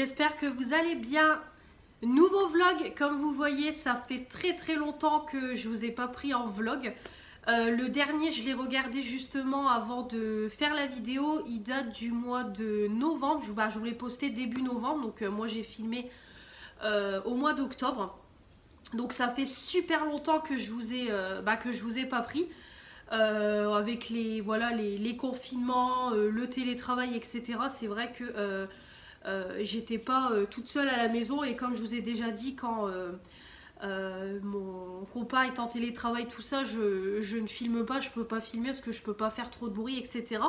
j'espère que vous allez bien. Nouveau vlog, comme vous voyez, ça fait très longtemps que je vous ai pas pris en vlog. Le dernier, je l'ai regardé justement avant de faire la vidéo. Il date du mois de novembre. Je vous l'ai posté début novembre. Donc moi j'ai filmé au mois d'octobre. Donc ça fait super longtemps que je vous ai pas pris. Avec les confinements, le télétravail, etc. C'est vrai que j'étais pas toute seule à la maison. Et comme je vous ai déjà dit, quand mon compas est en télétravail, tout ça, je ne filme pas, je peux pas filmer parce que je peux pas faire trop de bruit, etc.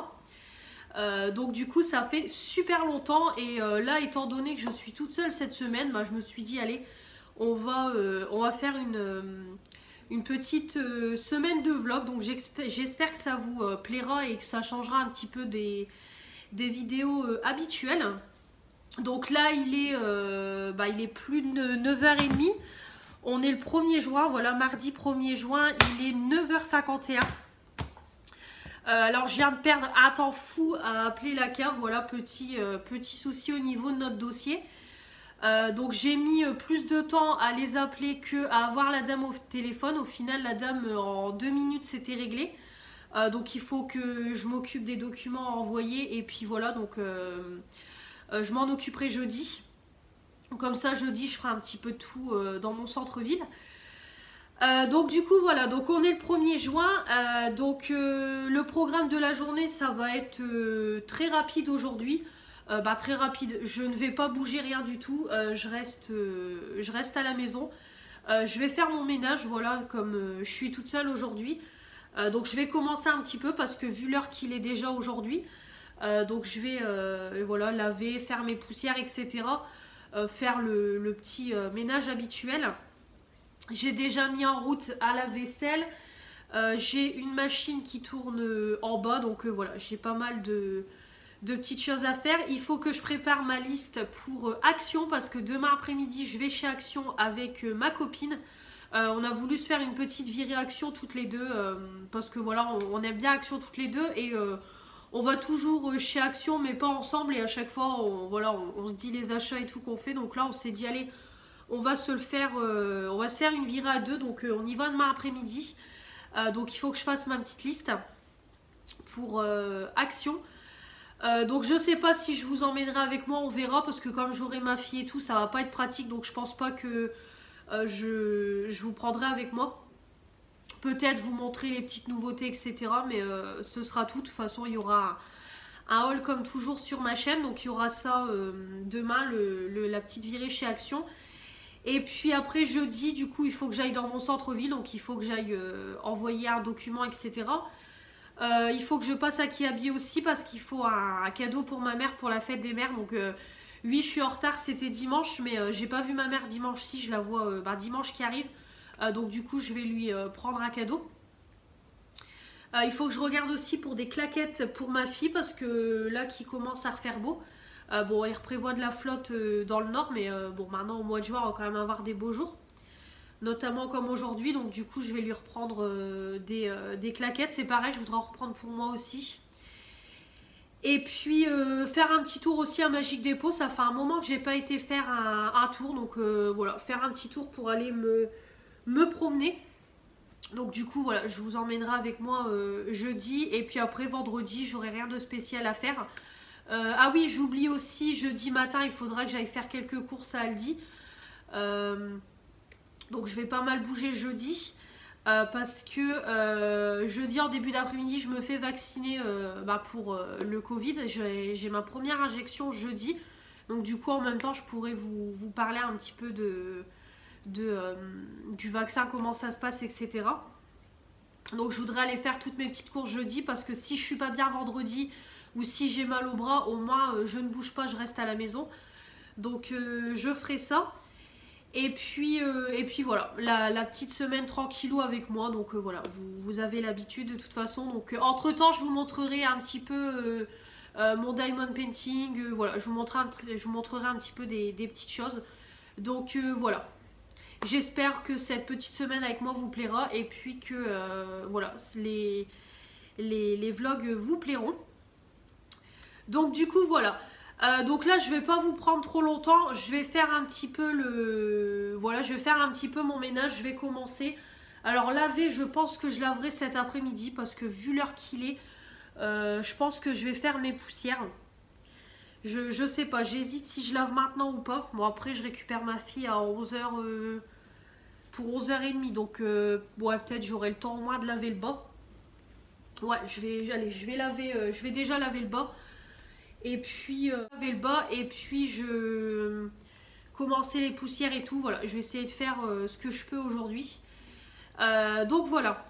Donc du coup ça fait super longtemps et là étant donné que je suis toute seule cette semaine, je me suis dit allez on va faire une petite semaine de vlog. Donc j'espère que ça vous plaira et que ça changera un petit peu des vidéos habituelles. Donc là il est plus de 9h30. On est le 1er juin, voilà, mardi 1er juin, il est 9h51. Alors je viens de perdre un temps fou à appeler la cave, voilà, petit souci au niveau de notre dossier. Donc j'ai mis plus de temps à les appeler que à avoir la dame au téléphone. Au final la dame en 2 minutes c'était réglé. Donc il faut que je m'occupe des documents à envoyer et puis voilà, donc je m'en occuperai jeudi. Comme ça jeudi je ferai un petit peu de tout dans mon centre-ville. Donc du coup voilà, donc on est le 1er juin, le programme de la journée ça va être très rapide aujourd'hui. Très rapide, je ne vais pas bouger rien du tout, je reste à la maison. Je vais faire mon ménage, voilà, comme je suis toute seule aujourd'hui. Donc je vais commencer un petit peu parce que vu l'heure qu'il est déjà aujourd'hui, donc je vais voilà, laver, faire mes poussières, etc. Faire le petit ménage habituel. J'ai déjà mis en route à la vaisselle. J'ai une machine qui tourne en bas, donc voilà, j'ai pas mal de petites choses à faire. Il faut que je prépare ma liste pour Action parce que demain après-midi je vais chez Action avec ma copine. On a voulu se faire une petite virée Action toutes les deux parce que voilà, on aime bien Action toutes les deux et on va toujours chez Action mais pas ensemble et à chaque fois on se dit les achats et tout qu'on fait. Donc là on s'est dit allez, on va se faire une virée à deux, donc on y va demain après-midi. Donc il faut que je fasse ma petite liste pour Action. Donc je sais pas si je vous emmènerai avec moi, on verra parce que comme j'aurai ma fille et tout ça va pas être pratique, donc je pense pas que je vous prendrai avec moi. Peut-être vous montrer les petites nouveautés, etc. Mais ce sera tout. De toute façon il y aura un haul comme toujours sur ma chaîne, donc il y aura ça demain, la petite virée chez Action. Et puis après jeudi du coup il faut que j'aille dans mon centre-ville, donc il faut que j'aille envoyer un document, etc. Il faut que je passe à Kiabi aussi parce qu'il faut un cadeau pour ma mère pour la fête des mères. Donc oui je suis en retard, c'était dimanche mais j'ai pas vu ma mère dimanche, si je la vois dimanche qui arrive. Donc du coup je vais lui prendre un cadeau. Il faut que je regarde aussi pour des claquettes pour ma fille parce que là qui commence à refaire beau. Bon, il prévoit de la flotte dans le nord, mais bon, maintenant au mois de juin, on va quand même avoir des beaux jours, notamment comme aujourd'hui. Donc, du coup, je vais lui reprendre des claquettes. C'est pareil, je voudrais en reprendre pour moi aussi. Et puis, faire un petit tour aussi à Magic Depot. Ça fait un moment que j'ai pas été faire un tour, donc voilà, faire un petit tour pour aller me promener. Donc, du coup, voilà, je vous emmènerai avec moi jeudi. Et puis après, vendredi, j'aurai rien de spécial à faire. Ah oui, j'oublie aussi, jeudi matin, il faudra que j'aille faire quelques courses à Aldi. Donc je vais pas mal bouger jeudi. Parce que jeudi en début d'après-midi, je me fais vacciner pour le Covid. J'ai ma première injection jeudi. Donc du coup, en même temps, je pourrais vous parler un petit peu du vaccin, comment ça se passe, etc. Donc je voudrais aller faire toutes mes petites courses jeudi parce que si je suis pas bien vendredi ou si j'ai mal au bras, au moins je ne bouge pas, je reste à la maison. Donc je ferai ça. Et puis voilà, la petite semaine tranquillou avec moi. Donc voilà, vous avez l'habitude de toute façon. Donc entre temps, je vous montrerai un petit peu mon diamond painting. Voilà, je vous montrerai un petit peu des petites choses. Donc voilà. J'espère que cette petite semaine avec moi vous plaira. Et puis que voilà, les vlogs vous plairont. Donc du coup voilà, Donc là je vais pas vous prendre trop longtemps, je vais faire un petit peu voilà, je vais faire un petit peu mon ménage, je vais commencer. Alors laver, je pense que je laverai cet après-midi parce que vu l'heure qu'il est, je pense que je vais faire mes poussières. Je sais pas, j'hésite si je lave maintenant ou pas. Bon après je récupère ma fille à 11h, pour 11h30, donc ouais, peut-être j'aurai le temps au moins de laver le bas. Ouais, allez, je vais déjà laver le bas. Et puis laver le bas et puis je commencer les poussières et tout. Voilà, je vais essayer de faire ce que je peux aujourd'hui. Donc voilà.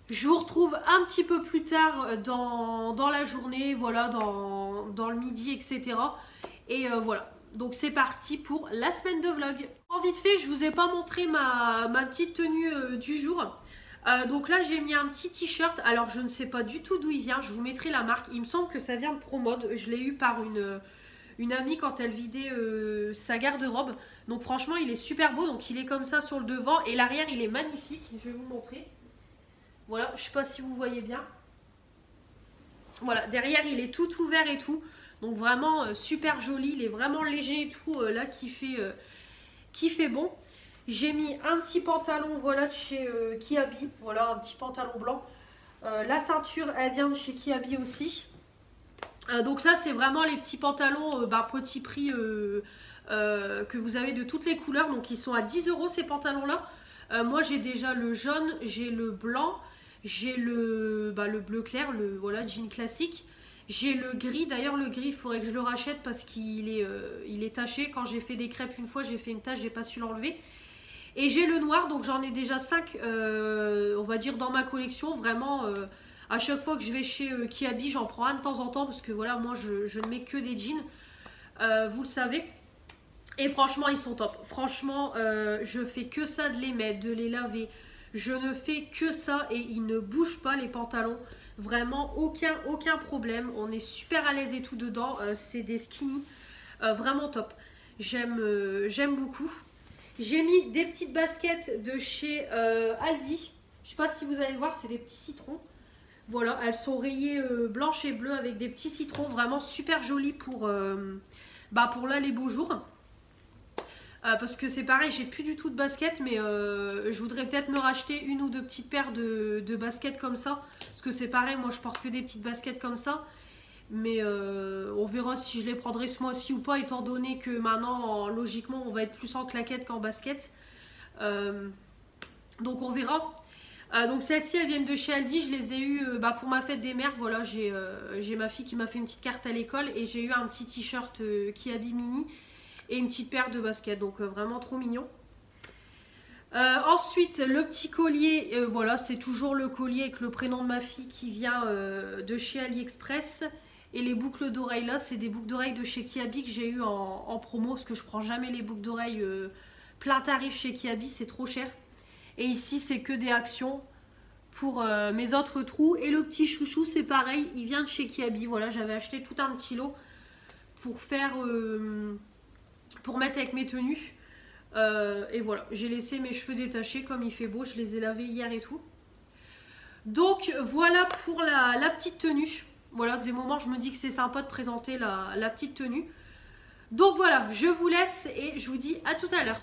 Je vous retrouve un petit peu plus tard dans la journée, voilà, dans le midi, etc. Et voilà. Donc c'est parti pour la semaine de vlog. En vite fait, je vous ai pas montré ma petite tenue du jour. Donc là j'ai mis un petit t-shirt, alors je ne sais pas du tout d'où il vient, je vous mettrai la marque, il me semble que ça vient de Promode, je l'ai eu par une amie quand elle vidait sa garde-robe, donc franchement il est super beau, donc il est comme ça sur le devant et l'arrière il est magnifique, je vais vous montrer, voilà, je sais pas si vous voyez bien, voilà, derrière il est tout ouvert et tout, donc vraiment super joli, il est vraiment léger et tout, là qui fait bon. J'ai mis un petit pantalon, voilà, de chez Kiabi, voilà, un petit pantalon blanc. La ceinture, elle vient de chez Kiabi aussi. Donc ça, c'est vraiment les petits pantalons petit prix que vous avez de toutes les couleurs. Donc ils sont à 10 € ces pantalons-là. Moi, j'ai déjà le jaune, j'ai le blanc, j'ai le bleu clair, le voilà, jean classique. J'ai le gris, d'ailleurs le gris, il faudrait que je le rachète parce qu'il est taché. Quand j'ai fait des crêpes une fois, j'ai fait une tache, j'ai pas su l'enlever. Et j'ai le noir, donc j'en ai déjà 5, on va dire, dans ma collection. Vraiment, à chaque fois que je vais chez Kiabi, j'en prends un de temps en temps. Parce que voilà, moi, je ne mets que des jeans. Vous le savez. Et franchement, ils sont top. Franchement, je fais que ça de les mettre, de les laver. Je ne fais que ça et ils ne bougent pas, les pantalons. Vraiment, aucun problème. On est super à l'aise et tout dedans. C'est des skinny. Vraiment top. J'aime beaucoup. J'ai mis des petites baskets de chez Aldi. Je ne sais pas si vous allez voir, c'est des petits citrons. Voilà, elles sont rayées blanches et bleues avec des petits citrons. Vraiment super jolies pour là les beaux jours. Parce que c'est pareil, j'ai plus du tout de baskets. Mais je voudrais peut-être me racheter une ou deux petites paires de baskets comme ça. Parce que c'est pareil, moi je porte que des petites baskets comme ça. Mais on verra si je les prendrai ce mois-ci ou pas, étant donné que maintenant, logiquement, on va être plus en claquette qu'en basket. Donc on verra. Donc celles-ci, elles viennent de chez Aldi. Je les ai eues pour ma fête des mères. Voilà, j'ai ma fille qui m'a fait une petite carte à l'école. Et j'ai eu un petit t-shirt Kiabi mini et une petite paire de baskets. Donc vraiment trop mignon. Ensuite, le petit collier. Voilà, c'est toujours le collier avec le prénom de ma fille qui vient de chez AliExpress. Et les boucles d'oreilles là, c'est des boucles d'oreilles de chez Kiabi que j'ai eu en promo. Parce que je prends jamais les boucles d'oreilles plein tarif chez Kiabi, c'est trop cher. Et ici, c'est que des actions pour mes autres trous. Et le petit chouchou, c'est pareil, il vient de chez Kiabi. Voilà, j'avais acheté tout un petit lot pour faire, pour mettre avec mes tenues. Et voilà, j'ai laissé mes cheveux détachés comme il fait beau. Je les ai lavés hier et tout. Donc voilà pour la petite tenue. Voilà, des moments je me dis que c'est sympa de présenter la petite tenue. Donc voilà, je vous laisse et je vous dis à tout à l'heure.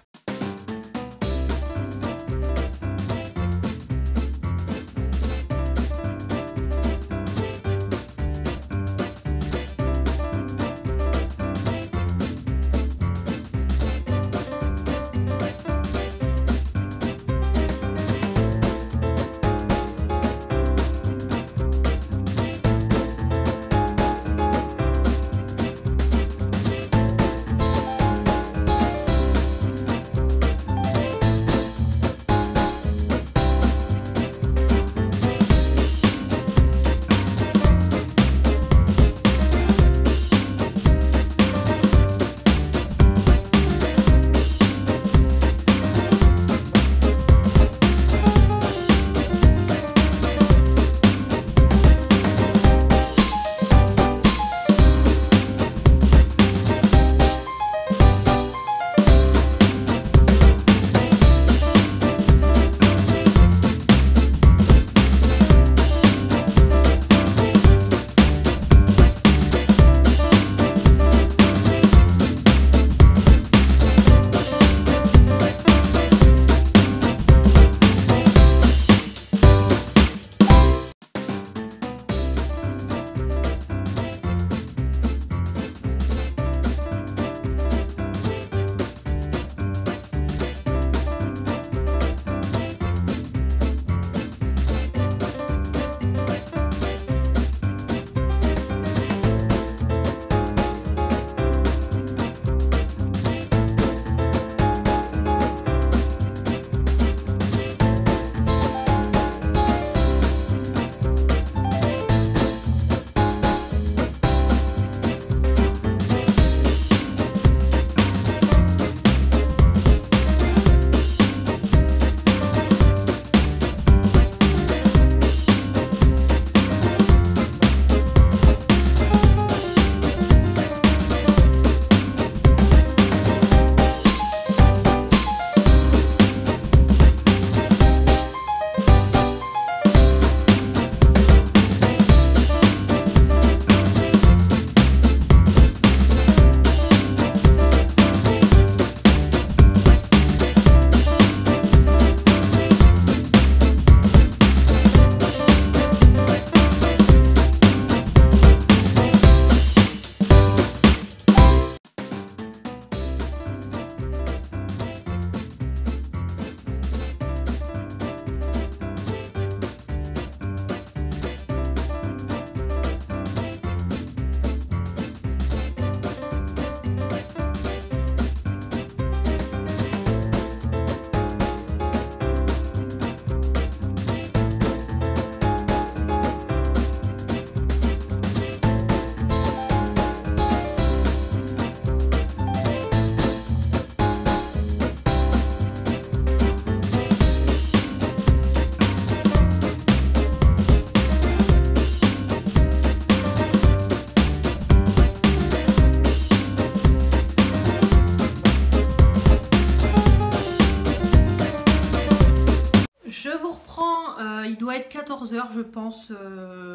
Il doit être 14 h je pense,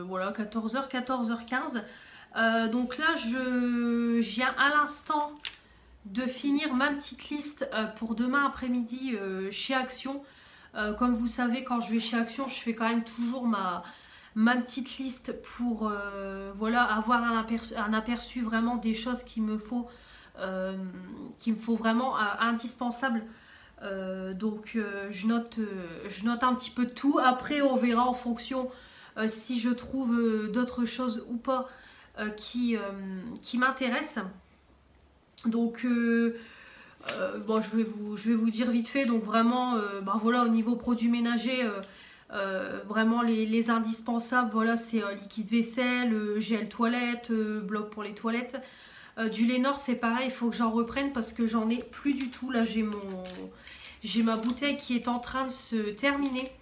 voilà 14 h, 14 h 15. Donc là je viens à l'instant de finir ma petite liste pour demain après-midi chez Action. Comme vous savez, quand je vais chez Action, je fais quand même toujours ma petite liste pour voilà, avoir un aperçu vraiment des choses qu'il me faut vraiment indispensable. Donc je note un petit peu de tout. Après on verra en fonction si je trouve d'autres choses ou pas qui m'intéressent. Donc bon, je vais vous dire vite fait. Donc vraiment voilà, au niveau produits ménagers, vraiment les indispensables, voilà, c'est liquide vaisselle, gel toilette, bloc pour les toilettes. Du Lénor c'est pareil, il faut que j'en reprenne parce que j'en ai plus du tout. Là j'ai ma bouteille qui est en train de se terminer.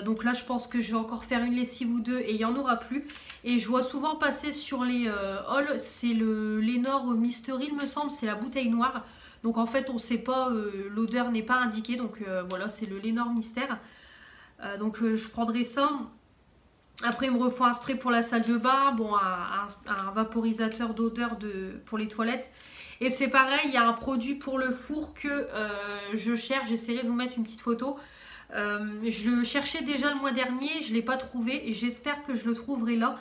Donc là je pense que je vais encore faire une lessive ou deux et il n'y en aura plus. Et je vois souvent passer sur les hauls, c'est le Lénor Mystery il me semble, c'est la bouteille noire. Donc en fait on ne sait pas, l'odeur n'est pas indiquée. Donc voilà, c'est le Lénor Mystère. Donc je prendrai ça. Après il me refaut un spray pour la salle de bain, bon, un vaporisateur d'odeur pour les toilettes. Et c'est pareil, il y a un produit pour le four que je cherche, j'essaierai de vous mettre une petite photo. Je le cherchais déjà le mois dernier, je ne l'ai pas trouvé et j'espère que je le trouverai là.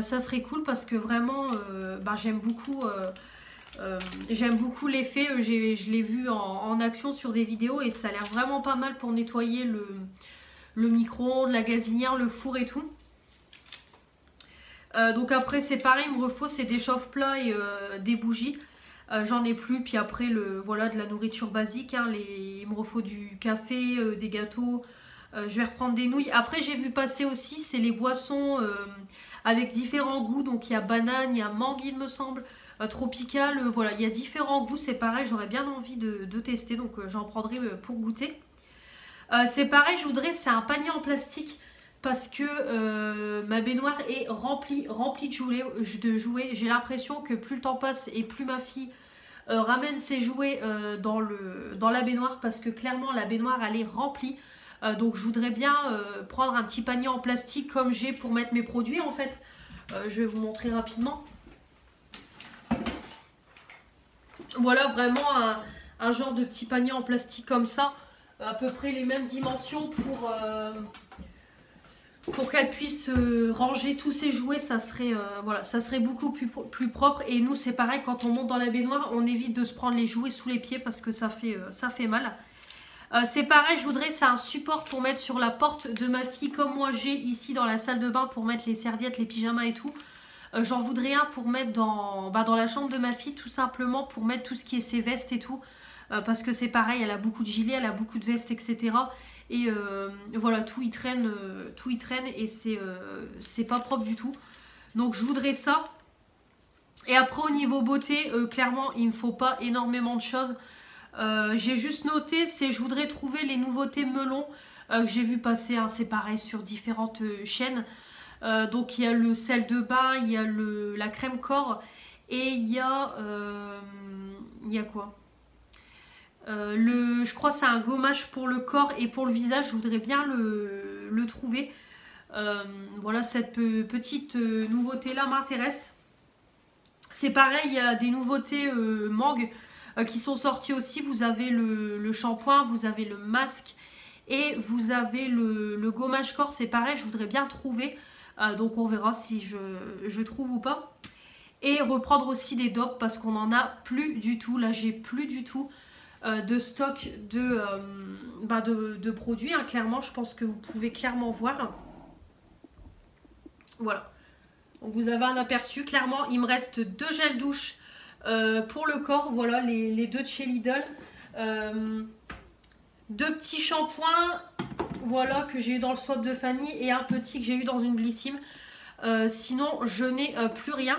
Ça serait cool parce que vraiment j'aime beaucoup l'effet. Je l'ai vu en action sur des vidéos et ça a l'air vraiment pas mal pour nettoyer le micro-ondes, la gazinière, le four et tout. Donc après c'est pareil, il me refaut c'est des chauffe-plats et des bougies. J'en ai plus, puis après voilà, de la nourriture basique, hein, il me refaut du café, des gâteaux, je vais reprendre des nouilles. Après j'ai vu passer aussi, c'est les boissons avec différents goûts, donc il y a banane, il y a mangue il me semble, tropical, voilà, il y a différents goûts, c'est pareil, j'aurais bien envie de tester, donc j'en prendrai pour goûter. C'est pareil, c'est un panier en plastique parce que ma baignoire est remplie de jouets. J'ai l'impression que plus le temps passe et plus ma fille ramène ses jouets dans la baignoire parce que clairement la baignoire elle est remplie. Donc je voudrais bien prendre un petit panier en plastique comme j'ai pour mettre mes produits en fait. Je vais vous montrer rapidement. Voilà, vraiment un genre de petit panier en plastique comme ça. À peu près les mêmes dimensions pour qu'elle puisse ranger tous ses jouets. Ça serait, voilà, ça serait beaucoup plus propre. Et nous c'est pareil, quand on monte dans la baignoire on évite de se prendre les jouets sous les pieds parce que ça fait mal. C'est pareil, c'est un support pour mettre sur la porte de ma fille comme moi j'ai ici dans la salle de bain pour mettre les serviettes, les pyjamas et tout. J'en voudrais un pour mettre dans la chambre de ma fille, tout simplement pour mettre tout ce qui est ses vestes et tout. Parce que c'est pareil, elle a beaucoup de gilets, elle a beaucoup de vestes, etc. Et voilà, tout y traîne et c'est pas propre du tout. Donc je voudrais ça. Et après au niveau beauté, clairement il ne me faut pas énormément de choses. J'ai juste noté, je voudrais trouver les nouveautés melon que j'ai vu passer, hein, c'est pareil sur différentes chaînes. Donc il y a le sel de bain, il y a la crème corps et il y a quoi, je crois que c'est un gommage pour le corps et pour le visage. Je voudrais bien le trouver. Voilà, cette petite nouveauté là m'intéresse. C'est pareil, il y a des nouveautés mangue qui sont sorties aussi. Vous avez le shampoing, vous avez le masque et vous avez le gommage corps. C'est pareil, je voudrais bien trouver. Donc on verra si je trouve ou pas. Et reprendre aussi des dopes parce qu'on n'en a plus du tout. Là j'ai plus du tout de stock de produits, hein. Clairement je pense que vous pouvez clairement voir. Voilà, donc vous avez un aperçu. Clairement il me reste 2 gels douche pour le corps, voilà, les 2 de chez Lidl, 2 petits shampoings, voilà, que j'ai eu dans le swap de Fanny et un petit que j'ai eu dans une Blissim. Sinon je n'ai plus rien.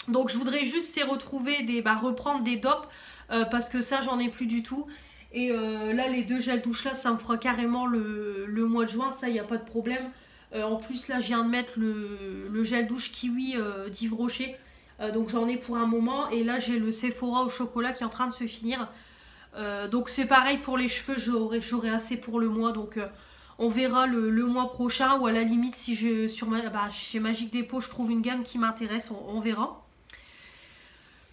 Donc je voudrais juste retrouver reprendre des dopes parce que ça j'en ai plus du tout. Et là les 2 gels douche là ça me fera carrément le mois de juin, ça il n'y a pas de problème. En plus là je viens de mettre le gel douche kiwi d'Yves Rocher, donc j'en ai pour un moment. Et là j'ai le Sephora au chocolat qui est en train de se finir. Donc c'est pareil pour les cheveux, j'aurai assez pour le mois. Donc On verra le mois prochain ou à la limite si chez Magique Dépôt je trouve une gamme qui m'intéresse, on verra.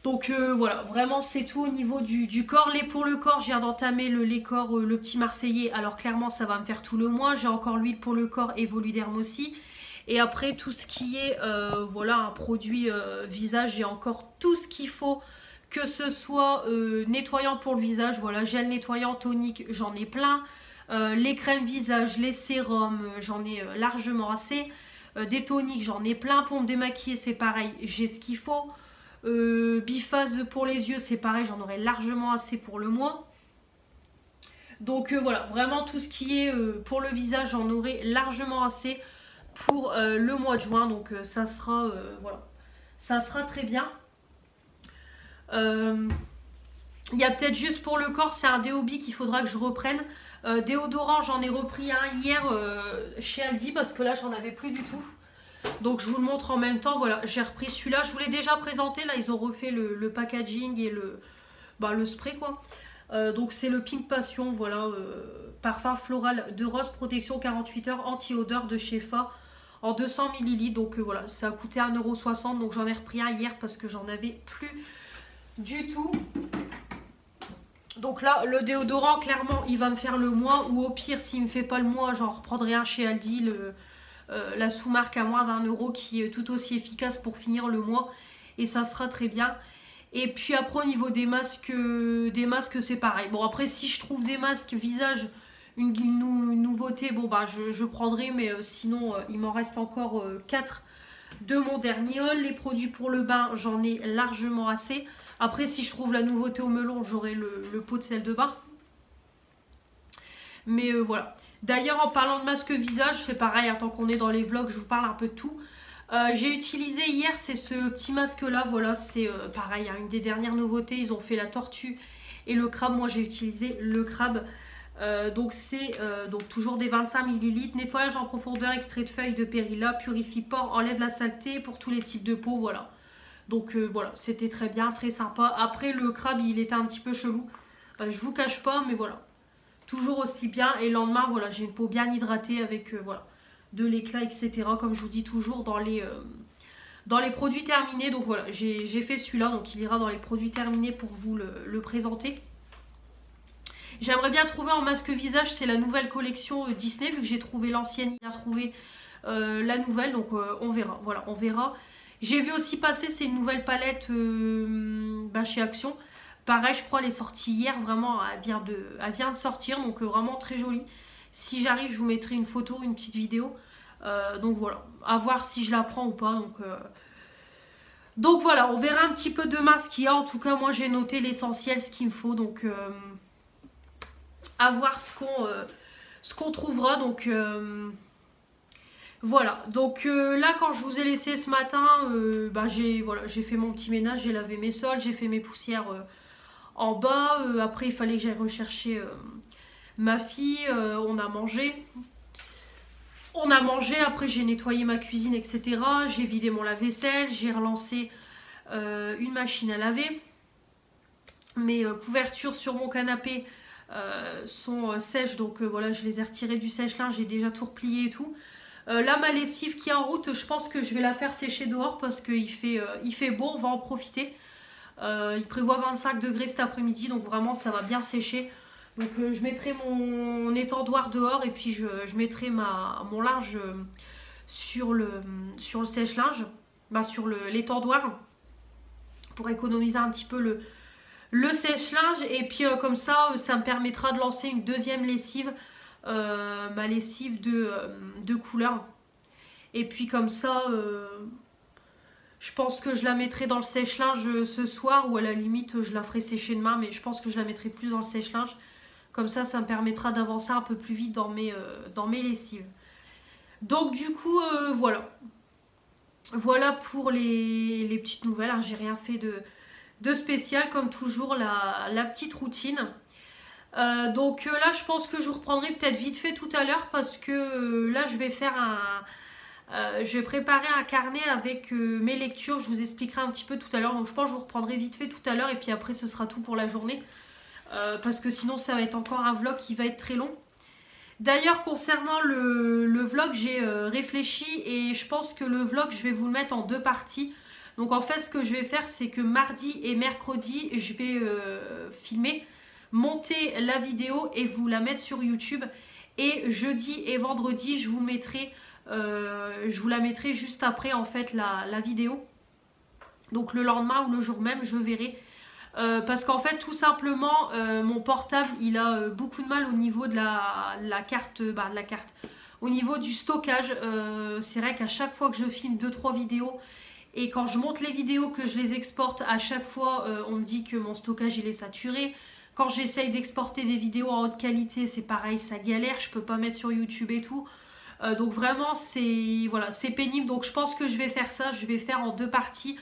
Donc voilà, vraiment c'est tout au niveau du corps. Pour le corps, je viens d'entamer le lait corps, le petit Marseillais. Alors clairement ça va me faire tout le mois. J'ai encore l'huile pour le corps et Voluderm aussi. Et après tout ce qui est voilà, un produit visage, j'ai encore tout ce qu'il faut. Que ce soit nettoyant pour le visage, voilà, gel nettoyant, tonique, j'en ai plein. Les crèmes visage, les sérums, j'en ai largement assez. Des toniques, j'en ai plein. Pour me démaquiller, c'est pareil, j'ai ce qu'il faut. Biphase pour les yeux, c'est pareil, j'en aurai largement assez pour le mois. Donc voilà, vraiment tout ce qui est pour le visage, j'en aurai largement assez pour le mois de juin. Donc ça sera voilà, ça sera très bien. Il y a peut-être juste pour le corps, c'est un Déobi qu'il faudra que je reprenne. Déodorant, j'en ai repris un hier chez Aldi parce que là j'en avais plus du tout. Donc je vous le montre en même temps. Voilà, j'ai repris celui-là. Je vous l'ai déjà présenté. Là, ils ont refait le packaging et le spray, quoi. Donc c'est le Pink Passion. Voilà, parfum floral de rose, protection 48 heures, anti-odeur de chez Fa en 200 ml. Donc voilà, ça a coûté 1,60 €. Donc j'en ai repris un hier parce que j'en avais plus du tout. Donc là, le déodorant, clairement, il va me faire le mois. Ou au pire, s'il ne me fait pas le mois, j'en reprendrai un chez Aldi. La sous-marque à moins d'1 € qui est tout aussi efficace pour finir le mois et ça sera très bien. Et puis après au niveau des masques c'est pareil. Bon après si je trouve des masques visage, une nouveauté, bon bah je prendrai, mais sinon il m'en reste encore 4 de mon dernier haul. Les produits pour le bain, j'en ai largement assez. Après si je trouve la nouveauté au melon, j'aurai le pot de sel de bain. Mais voilà. D'ailleurs, en parlant de masque visage, c'est pareil, hein, tant qu'on est dans les vlogs, je vous parle un peu de tout. J'ai utilisé hier, c'est ce petit masque-là, voilà, c'est pareil, hein, une des dernières nouveautés. Ils ont fait la tortue et le crabe. Moi, j'ai utilisé le crabe. Donc, c'est toujours des 25 ml. Nettoyage en profondeur, extrait de feuilles de périlla, purifie pores, enlève la saleté pour tous les types de peau, voilà. Donc, voilà, c'était très bien, très sympa. Après, le crabe, il était un petit peu chelou. Je vous cache pas, mais voilà. Toujours aussi bien. Et le lendemain, voilà, j'ai une peau bien hydratée avec voilà, de l'éclat, etc. Comme je vous dis toujours dans les produits terminés. Donc voilà, j'ai fait celui-là. Donc il ira dans les produits terminés pour vous le présenter. J'aimerais bien trouver en masque visage. C'est la nouvelle collection Disney. Vu que j'ai trouvé l'ancienne, il a trouvé la nouvelle. Donc on verra. Voilà, on verra. J'ai vu aussi passer, c'est une nouvelle palette chez Action. Pareil, je crois, elle est sortie hier, vraiment, elle vient de sortir, donc vraiment très jolie. Si j'arrive, je vous mettrai une photo, une petite vidéo. Donc voilà, à voir si je la prends ou pas. Donc voilà, on verra un petit peu demain ce qu'il y a. En tout cas, moi, j'ai noté l'essentiel, ce qu'il me faut. Donc, à voir ce qu'on trouvera. Donc, voilà. Donc là, quand je vous ai laissé ce matin, j'ai fait mon petit ménage, j'ai lavé mes sols, j'ai fait mes poussières en bas. Après, il fallait que j'aille rechercher ma fille. On a mangé. Après j'ai nettoyé ma cuisine, etc. J'ai vidé mon lave-vaisselle. J'ai relancé une machine à laver. Mes couvertures sur mon canapé sont sèches. Donc voilà, je les ai retirées du sèche-linge. J'ai déjà tout replié et tout. Là, ma lessive qui est en route, je pense que je vais la faire sécher dehors parce qu'il fait beau. On va en profiter. Il prévoit 25 degrés cet après-midi, donc vraiment ça va bien sécher. Donc je mettrai mon étendoir dehors et puis je mettrai mon linge sur le sèche-linge, sur l'étendoir pour économiser un petit peu le sèche-linge. Et puis comme ça me permettra de lancer une deuxième lessive, ma lessive de couleur. Et puis comme ça... je pense que je la mettrai dans le sèche-linge ce soir ou à la limite je la ferai sécher demain, mais je pense que je la mettrai plus dans le sèche-linge. Comme ça me permettra d'avancer un peu plus vite dans mes lessives. Donc du coup, voilà. Voilà pour les petites nouvelles. Hein. J'ai rien fait de spécial, comme toujours, la petite routine. Donc là, je pense que je vous reprendrai peut-être vite fait tout à l'heure parce que là, je vais faire je vais préparer un carnet avec mes lectures. Je vous expliquerai un petit peu tout à l'heure. Donc je pense que je vous reprendrai vite fait tout à l'heure. Et puis après ce sera tout pour la journée. Parce que sinon ça va être encore un vlog qui va être très long. D'ailleurs, concernant le vlog, j'ai réfléchi et je pense que le vlog, je vais vous le mettre en 2 parties. Donc en fait, ce que je vais faire, c'est que mardi et mercredi, je vais filmer, monter la vidéo et vous la mettre sur YouTube. Et jeudi et vendredi, je vous la mettrai juste après en fait la vidéo. Donc le lendemain ou le jour même, je verrai. Parce qu'en fait, tout simplement, mon portable, il a beaucoup de mal au niveau de la carte, au niveau du stockage. C'est vrai qu'à chaque fois que je filme 2-3 vidéos et quand je monte les vidéos, que je les exporte, à chaque fois, on me dit que mon stockage, il est saturé. Quand j'essaye d'exporter des vidéos en haute qualité, c'est pareil, ça galère. Je peux pas mettre sur YouTube et tout. Donc vraiment, voilà, c'est pénible. Donc je pense que je vais faire ça. Je vais faire en 2 parties.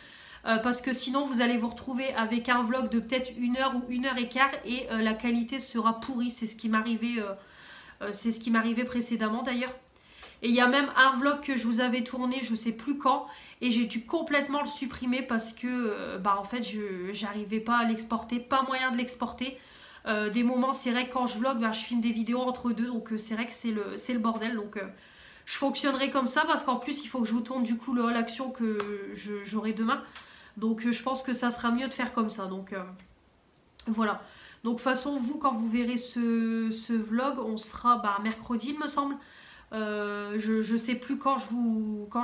Parce que sinon vous allez vous retrouver avec un vlog de peut-être 1 heure ou 1 heure et quart et la qualité sera pourrie. C'est ce qui m'arrivait précédemment d'ailleurs. Et il y a même un vlog que je vous avais tourné, je sais plus quand, et j'ai dû complètement le supprimer parce que en fait j'arrivais pas à l'exporter, pas moyen de l'exporter. Des moments, c'est vrai que quand je vlog, je filme des vidéos entre deux, donc c'est vrai que c'est le bordel. Donc je fonctionnerai comme ça parce qu'en plus il faut que je vous tourne du coup le All Action que j'aurai demain. Donc je pense que ça sera mieux de faire comme ça. Donc voilà. Donc de toute façon, vous, quand vous verrez ce vlog, on sera mercredi, il me semble. Je sais plus quand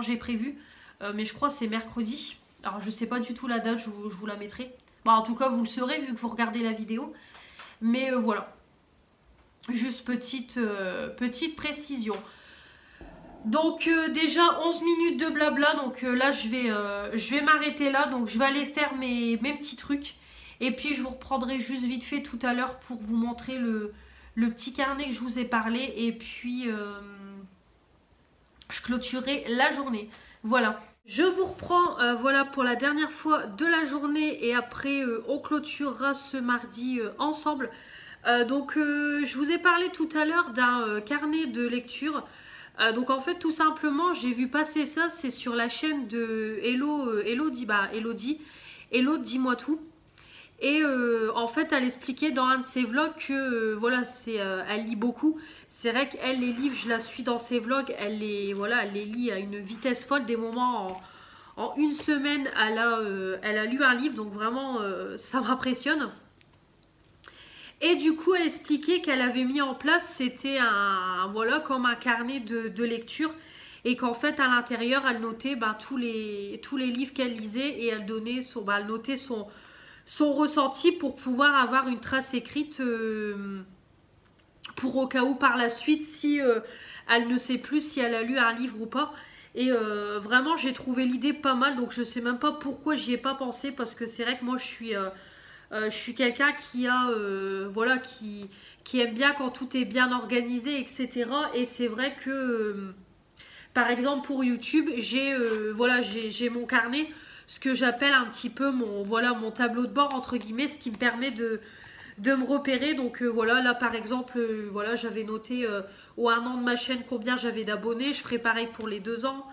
j'ai prévu. Mais je crois que c'est mercredi. Alors je sais pas du tout la date, je vous la mettrai. En tout cas, vous le saurez vu que vous regardez la vidéo. Mais voilà. Juste petite précision. Donc déjà 11 minutes de blabla, donc là je vais m'arrêter là, donc je vais aller faire mes petits trucs et puis je vous reprendrai juste vite fait tout à l'heure pour vous montrer le petit carnet que je vous ai parlé et puis je clôturerai la journée. Voilà, je vous reprends voilà pour la dernière fois de la journée et après on clôturera ce mardi ensemble. Donc je vous ai parlé tout à l'heure d'un carnet de lecture. Donc en fait tout simplement j'ai vu passer ça, c'est sur la chaîne de Elodie, dis-moi tout. Et en fait elle expliquait dans un de ses vlogs que voilà, elle lit beaucoup. C'est vrai qu'elle, les livres, je la suis dans ses vlogs, elle les lit à une vitesse folle. Des moments en 1 semaine elle a lu un livre, donc vraiment ça m'impressionne. Et du coup, elle expliquait qu'elle avait mis en place, c'était comme un carnet de lecture. Et qu'en fait, à l'intérieur, elle notait tous les livres qu'elle lisait. Et elle notait son ressenti pour pouvoir avoir une trace écrite pour au cas où par la suite, si elle ne sait plus si elle a lu un livre ou pas. Et vraiment, j'ai trouvé l'idée pas mal. Donc, je sais même pas pourquoi j'y ai pas pensé. Parce que c'est vrai que moi, je suis quelqu'un qui aime bien quand tout est bien organisé, etc. Et c'est vrai que, par exemple, pour YouTube, j'ai mon carnet, ce que j'appelle un petit peu mon tableau de bord, entre guillemets, ce qui me permet de me repérer. Donc là, par exemple, j'avais noté au 1 an de ma chaîne combien j'avais d'abonnés. Je ferai pareil pour les 2 ans.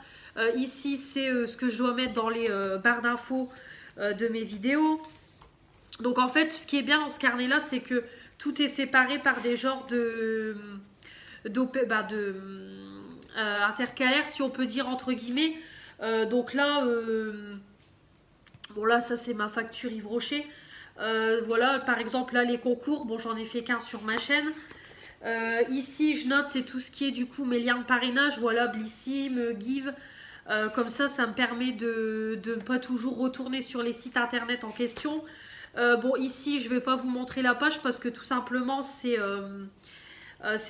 Ici, c'est ce que je dois mettre dans les barres d'infos de mes vidéos. Donc en fait, ce qui est bien dans ce carnet-là, c'est que tout est séparé par des genres intercalaires, si on peut dire, entre guillemets. Donc là, là, ça c'est ma facture Yves Rocher. Voilà, par exemple, là, les concours, j'en ai fait qu'un sur ma chaîne. Ici, je note, c'est tout ce qui est du coup mes liens de parrainage. Voilà, Blissim, Give. Comme ça me permet de ne pas toujours retourner sur les sites internet en question. Ici je vais pas vous montrer la page parce que tout simplement c'est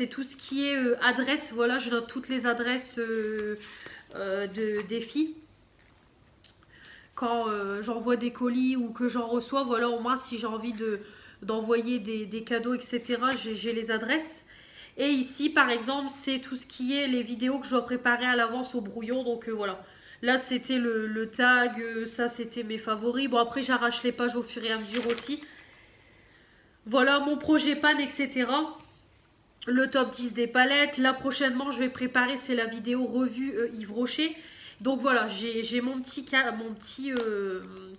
tout ce qui est adresse. Voilà, je note toutes les adresses des filles quand j'envoie des colis ou que j'en reçois. Voilà, au moins si j'ai envie d'envoyer des cadeaux, etc., j'ai les adresses. Et ici par exemple c'est tout ce qui est les vidéos que je dois préparer à l'avance au brouillon. Donc voilà. Là, c'était le tag, ça, c'était mes favoris. Bon, après, j'arrache les pages au fur et à mesure aussi. Voilà, mon projet pan, etc. Le top 10 des palettes. Là, prochainement, je vais préparer, c'est la vidéo revue Yves Rocher. Donc voilà, j'ai mon petit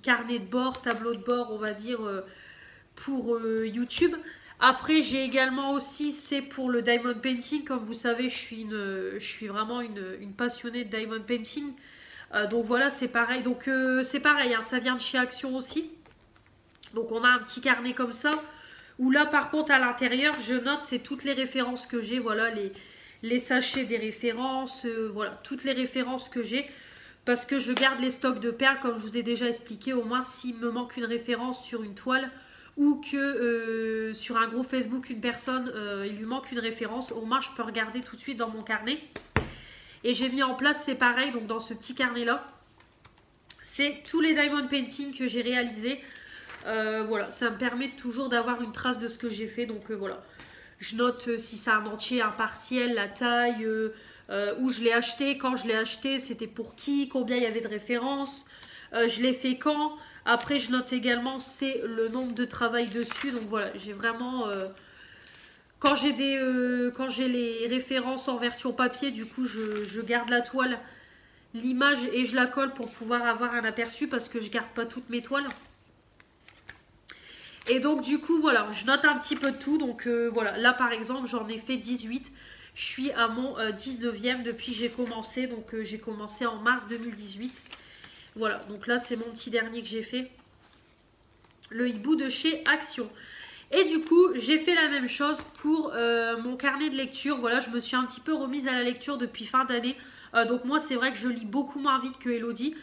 carnet de bord, tableau de bord, on va dire, pour YouTube. Après, j'ai également aussi, c'est pour le diamond painting. Comme vous savez, je suis vraiment une passionnée de diamond painting. Donc voilà, c'est pareil. Donc c'est pareil, hein, ça vient de chez Action aussi. Donc on a un petit carnet comme ça. Où là, par contre, à l'intérieur, je note, c'est toutes les références que j'ai. Voilà, les sachets des références. Voilà, toutes les références que j'ai. Parce que je garde les stocks de perles, comme je vous ai déjà expliqué. Au moins, s'il me manque une référence sur une toile ou que sur un gros Facebook, une personne, il lui manque une référence, au moins, je peux regarder tout de suite dans mon carnet. Et j'ai mis en place, c'est pareil, donc dans ce petit carnet-là, c'est tous les diamond painting que j'ai réalisés. Voilà, ça me permet toujours d'avoir une trace de ce que j'ai fait. Donc voilà, je note si c'est un entier, un partiel, la taille, où je l'ai acheté, quand je l'ai acheté, c'était pour qui, combien il y avait de références, je l'ai fait quand. Après, je note également c'est le nombre de travail dessus. Donc voilà, j'ai vraiment... quand j'ai les références en version papier, du coup, je garde la toile, l'image et je la colle pour pouvoir avoir un aperçu parce que je garde pas toutes mes toiles. Et donc du coup voilà, je note un petit peu de tout. Donc voilà, là par exemple j'en ai fait 18. Je suis à mon 19e depuis que j'ai commencé. Donc j'ai commencé en mars 2018. Voilà, donc là c'est mon petit dernier que j'ai fait. Le hibou de chez Action. Et du coup j'ai fait la même chose pour mon carnet de lecture. Voilà, je me suis un petit peu remise à la lecture depuis fin d'année. Donc moi c'est vrai que je lis beaucoup moins vite que Elodie.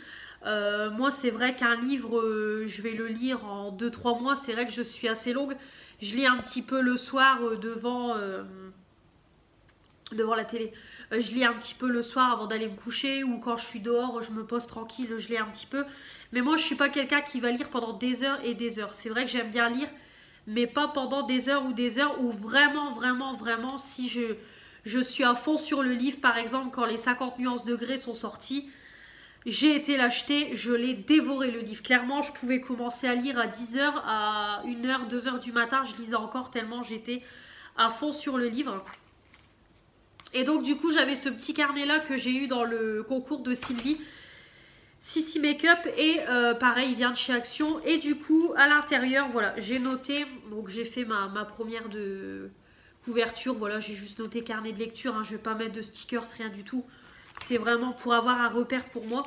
Moi c'est vrai qu'un livre je vais le lire en 2-3 mois. C'est vrai que je suis assez longue. Je lis un petit peu le soir devant la télé. Je lis un petit peu le soir avant d'aller me coucher. Ou quand je suis dehors je me pose tranquille, je lis un petit peu. Mais moi je suis pas quelqu'un qui va lire pendant des heures et des heures. C'est vrai que j'aime bien lire, mais pas pendant des heures ou vraiment si je suis à fond sur le livre. Par exemple quand les 50 nuances de Grey sont sortis, j'ai été l'acheter, je l'ai dévoré le livre. Clairement, je pouvais commencer à lire à 10h, à 1h, 2h du matin. Je lisais encore tellement j'étais à fond sur le livre. Et donc du coup, j'avais ce petit carnet-là que j'ai eu dans le concours de Sylvie. Sissi Makeup et pareil, il vient de chez Action. Et du coup, à l'intérieur, voilà, j'ai noté. Donc j'ai fait ma première de couverture. Voilà, j'ai juste noté carnet de lecture. Hein, je ne vais pas mettre de stickers, rien du tout. C'est vraiment pour avoir un repère pour moi.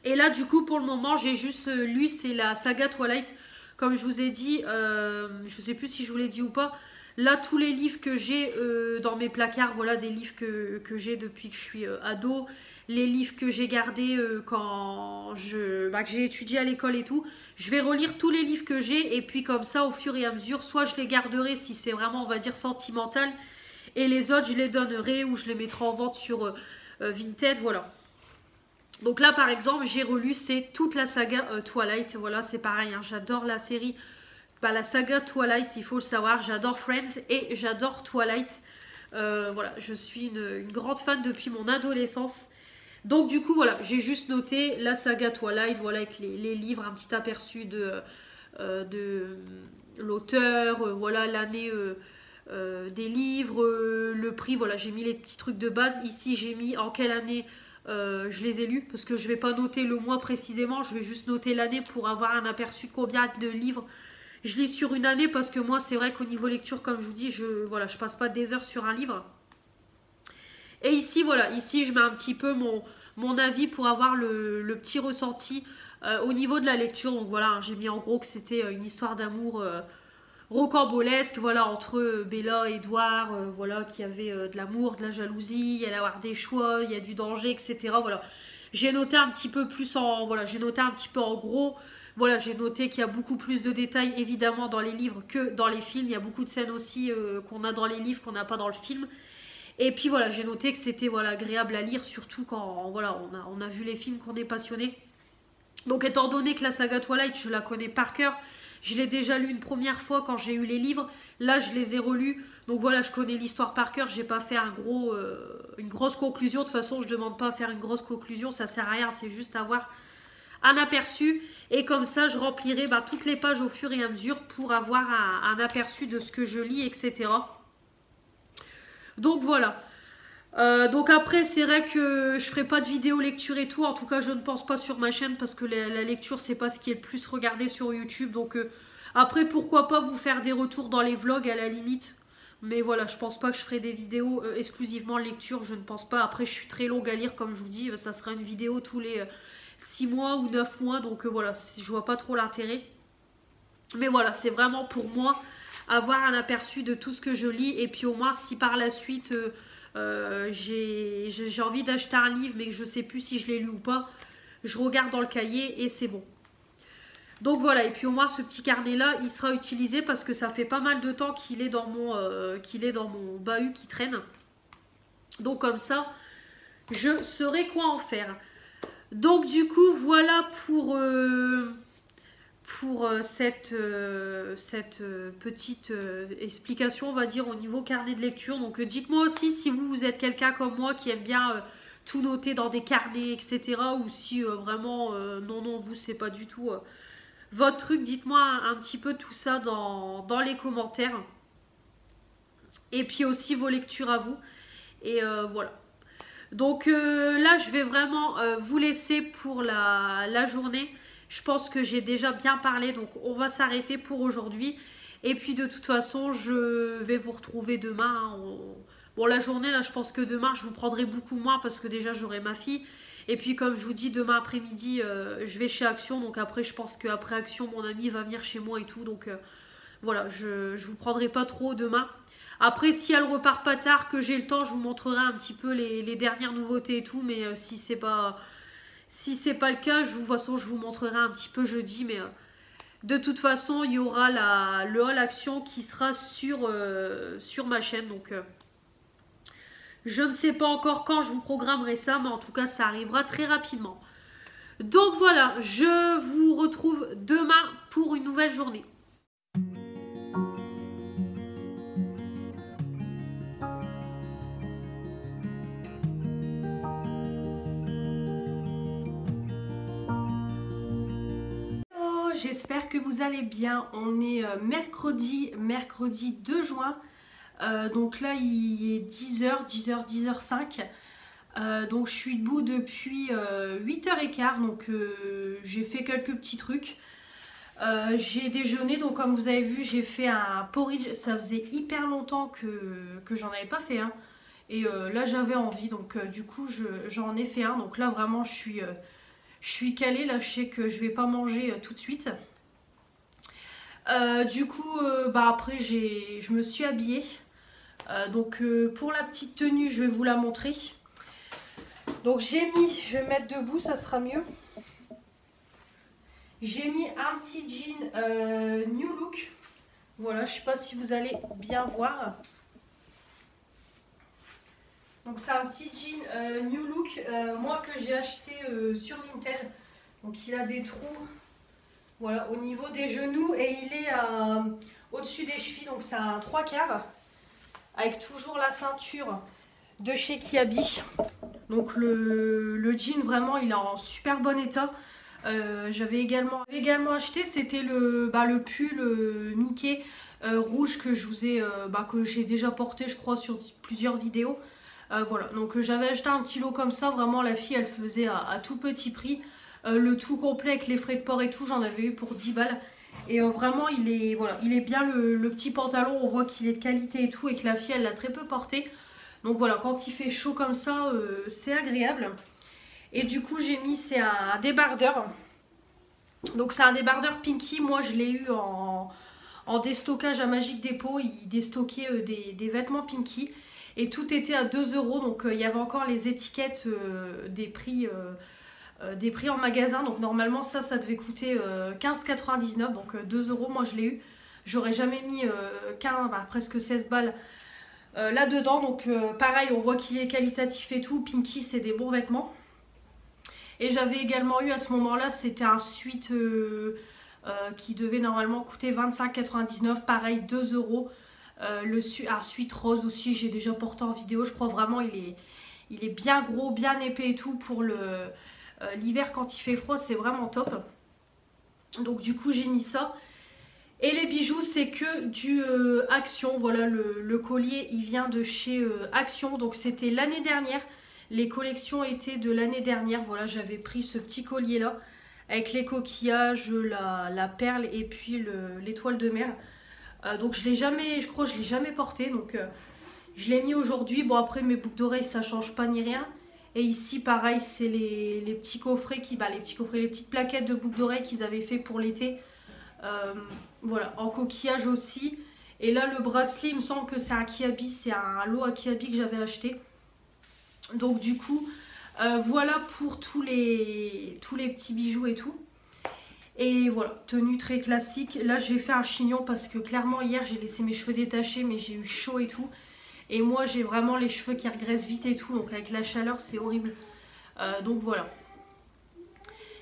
Et là, du coup, pour le moment, j'ai juste lu, c'est la saga Twilight. Comme je vous ai dit, je ne sais plus si je vous l'ai dit ou pas. Là, tous les livres que j'ai dans mes placards, voilà, des livres que j'ai depuis que je suis ado. Les livres que j'ai gardés quand que j'ai étudié à l'école et tout. Je vais relire tous les livres que j'ai. Et puis comme ça, au fur et à mesure, soit je les garderai si c'est vraiment, on va dire, sentimental. Et les autres, je les donnerai ou je les mettrai en vente sur Vinted, voilà. Donc là, par exemple, j'ai relu, c'est toute la saga Twilight. Voilà, c'est pareil, hein, j'adore la série. Bah, la saga Twilight, il faut le savoir. J'adore Friends et j'adore Twilight. Voilà, je suis une grande fan depuis mon adolescence. Donc du coup, voilà, j'ai juste noté la saga Twilight, voilà, avec les livres, un petit aperçu de l'auteur, voilà, l'année... des livres, le prix, voilà, j'ai mis les petits trucs de base. Ici, j'ai mis en quelle année je les ai lus, parce que je ne vais pas noter le mois précisément, je vais juste noter l'année pour avoir un aperçu de combien de livres je lis sur une année, parce que moi, c'est vrai qu'au niveau lecture, comme je vous dis, voilà, je passe pas des heures sur un livre. Et ici, voilà, ici, je mets un petit peu mon avis pour avoir le petit ressenti au niveau de la lecture. Donc voilà, hein, j'ai mis en gros que c'était une histoire d'amour rocambolesque, voilà, entre Bella et Edward, voilà, qui avait de l'amour, de la jalousie, il y allait avoir des choix, il y a du danger, etc. Voilà. J'ai noté un petit peu plus voilà, j'ai noté un petit peu en gros. Voilà, j'ai noté qu'il y a beaucoup plus de détails évidemment dans les livres que dans les films. Il y a beaucoup de scènes aussi qu'on a dans les livres qu'on n'a pas dans le film. Et puis voilà, j'ai noté que c'était voilà, agréable à lire, surtout quand voilà, on a vu les films, qu'on est passionné. Donc étant donné que la saga Twilight, je la connais par cœur, je l'ai déjà lu une première fois quand j'ai eu les livres. Là, je les ai relus. Donc voilà, je connais l'histoire par cœur. Je n'ai pas fait une grosse conclusion. De toute façon, je ne demande pas à faire une grosse conclusion. Ça ne sert à rien. C'est juste avoir un aperçu. Et comme ça, je remplirai toutes les pages au fur et à mesure pour avoir un aperçu de ce que je lis, etc. Donc voilà. Donc après, c'est vrai que je ferai pas de vidéo lecture et tout. En tout cas, je ne pense pas sur ma chaîne parce que la lecture, c'est pas ce qui est le plus regardé sur YouTube. Donc Après, pourquoi pas vous faire des retours dans les vlogs à la limite. Mais voilà, je pense pas que je ferai des vidéos exclusivement lecture, je ne pense pas. Après, je suis très longue à lire, comme je vous dis, ça sera une vidéo tous les 6 mois ou 9 mois, donc voilà, je vois pas trop l'intérêt. Mais voilà, c'est vraiment pour moi avoir un aperçu de tout ce que je lis, et puis au moins si par la suite j'ai envie d'acheter un livre mais que je sais plus si je l'ai lu ou pas, je regarde dans le cahier et c'est bon. Donc voilà, et puis au moins ce petit carnet là il sera utilisé parce que ça fait pas mal de temps qu'il est dans mon bahut qui traîne. Donc comme ça je saurai quoi en faire. Donc du coup voilà pour cette petite explication, on va dire, au niveau carnet de lecture. Donc dites-moi aussi si vous êtes quelqu'un comme moi qui aime bien tout noter dans des carnets, etc. Ou si vraiment, non, vous, c'est pas du tout votre truc. Dites-moi un petit peu tout ça dans les commentaires. Et puis aussi vos lectures à vous. Et voilà. Donc là, je vais vraiment vous laisser pour la journée. Je pense que j'ai déjà bien parlé, donc on va s'arrêter pour aujourd'hui. Et puis de toute façon, je vais vous retrouver demain. Bon, la journée, là, je pense que demain, je vous prendrai beaucoup moins parce que déjà, j'aurai ma fille. Et puis, comme je vous dis, demain après-midi, je vais chez Action. Donc après, je pense qu'après Action, mon ami va venir chez moi et tout. Donc voilà, je vous prendrai pas trop demain. Après, si elle repart pas tard, que j'ai le temps, je vous montrerai un petit peu les dernières nouveautés et tout. Mais si c'est pas le cas, de toute façon, je vous montrerai un petit peu jeudi. Mais de toute façon, il y aura le haul action qui sera sur ma chaîne. Donc, je ne sais pas encore quand je vous programmerai ça. Mais en tout cas, ça arrivera très rapidement. Donc voilà, je vous retrouve demain pour une nouvelle journée. J'espère que vous allez bien. On est mercredi 2 juin. Donc là, il est 10h, 10h05. Donc je suis debout depuis 8h15. Donc j'ai fait quelques petits trucs. J'ai déjeuné. Donc comme vous avez vu, j'ai fait un porridge. Ça faisait hyper longtemps que j'en avais pas fait un. Et là, j'avais envie. Donc du coup, j'en ai fait un. Donc là, vraiment, je suis calée, là je sais que je vais pas manger tout de suite. Du coup, après je me suis habillée. Donc pour la petite tenue, je vais vous la montrer. Donc je vais me mettre debout, ça sera mieux. J'ai mis un petit jean New Look. Voilà, je sais pas si vous allez bien voir. Donc c'est un petit jean New Look, moi que j'ai acheté sur Vinted. Donc il a des trous, voilà, au niveau des genoux et il est au-dessus des chevilles. Donc c'est un 3/4 avec toujours la ceinture de chez Kiabi. Donc le jean vraiment il est en super bon état. J'avais également acheté, c'était le pull Mickey rouge que que j'ai déjà porté je crois sur plusieurs vidéos. Voilà, donc j'avais acheté un petit lot comme ça, vraiment la fille elle faisait à tout petit prix. Le tout complet avec les frais de port et tout, j'en avais eu pour 10 balles. Et vraiment il est bien le petit pantalon, on voit qu'il est de qualité et tout et que la fille elle l'a très peu porté. Donc voilà, quand il fait chaud comme ça, c'est agréable. Et du coup j'ai mis, c'est un débardeur. Donc c'est un débardeur Pinky, moi je l'ai eu en déstockage à Magic Depot, il déstockait des vêtements Pinky. Et tout était à 2 €, donc il y avait encore les étiquettes des prix en magasin. Donc normalement ça devait coûter 15,99 €, donc 2 €, moi je l'ai eu. J'aurais jamais mis presque 16 balles là-dedans. Donc pareil, on voit qu'il est qualitatif et tout. Pinky, c'est des bons vêtements. Et j'avais également eu à ce moment-là, c'était un sweat qui devait normalement coûter 25,99 €, pareil 2 €. Un sweat rose aussi, j'ai déjà porté en vidéo, je crois vraiment il est bien gros, bien épais et tout pour l'hiver quand il fait froid, c'est vraiment top. Donc du coup j'ai mis ça. Et les bijoux c'est que du Action, voilà le collier il vient de chez Action, donc c'était l'année dernière, les collections étaient de l'année dernière, voilà j'avais pris ce petit collier là avec les coquillages, la perle et puis l'étoile de mer. Donc je crois que je l'ai jamais porté, donc je l'ai mis aujourd'hui. Bon, après mes boucles d'oreilles ça change pas ni rien. Et ici pareil, c'est les petits coffrets les petites plaquettes de boucles d'oreilles qu'ils avaient fait pour l'été. Voilà, en coquillage aussi. Et là le bracelet, il me semble que c'est un Kiabi, c'est un lot à Kiabi que j'avais acheté. Donc du coup, voilà pour tous les petits bijoux et tout. Et voilà, tenue très classique. Là j'ai fait un chignon parce que clairement hier j'ai laissé mes cheveux détachés, mais j'ai eu chaud et tout. Et moi j'ai vraiment les cheveux qui regraissent vite et tout, donc avec la chaleur c'est horrible. Donc voilà.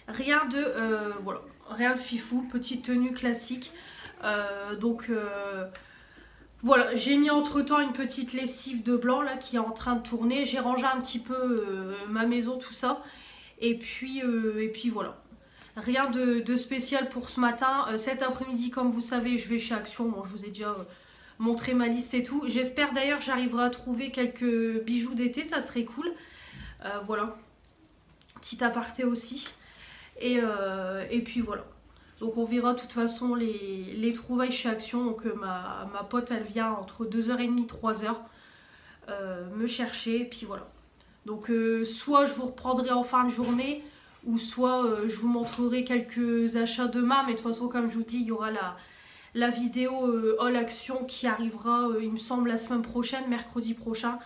Rien de fifou, petite tenue classique. Voilà, j'ai mis entre temps une petite lessive de blanc là qui est en train de tourner. J'ai rangé un petit peu ma maison, tout ça. Et puis voilà. Rien de spécial pour ce matin. Cet après-midi, comme vous savez, je vais chez Action. Bon, je vous ai déjà montré ma liste et tout. J'espère d'ailleurs que j'arriverai à trouver quelques bijoux d'été, ça serait cool. Voilà. Petit aparté aussi. Et puis voilà. Donc on verra de toute façon les trouvailles chez Action. Donc ma pote elle vient entre 2h30 et 3h me chercher. Et puis voilà. Donc soit je vous reprendrai en fin de journée, ou soit je vous montrerai quelques achats demain. Mais de toute façon, comme je vous dis, il y aura la vidéo haul Action qui arrivera, il me semble, la semaine prochaine, mercredi prochain.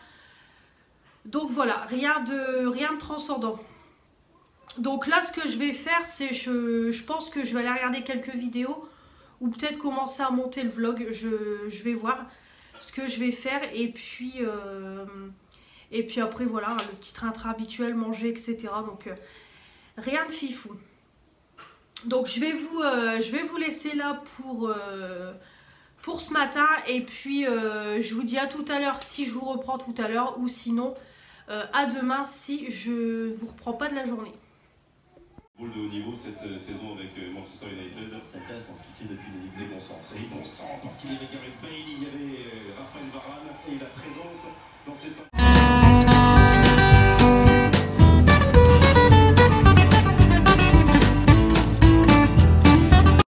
Donc voilà, rien de transcendant. Donc là, ce que je vais faire, c'est je pense que je vais aller regarder quelques vidéos ou peut-être commencer à monter le vlog. Je vais voir ce que je vais faire et puis après, voilà, le petit train-train habituel, manger, etc. Donc rien de fifou. Donc je vais vous laisser là pour ce matin. Et puis je vous dis à tout à l'heure si je vous reprends tout à l'heure. Ou sinon à demain si je vous reprends pas de la journée. De haut niveau cette saison avec Manchester United. C'est intéressant ce qu'il fait depuis les Ligues déconcentrées. Bon sang, parce qu'il y avait Gareth Bale, il y avait Raphaël Varane et la présence dans ces 5...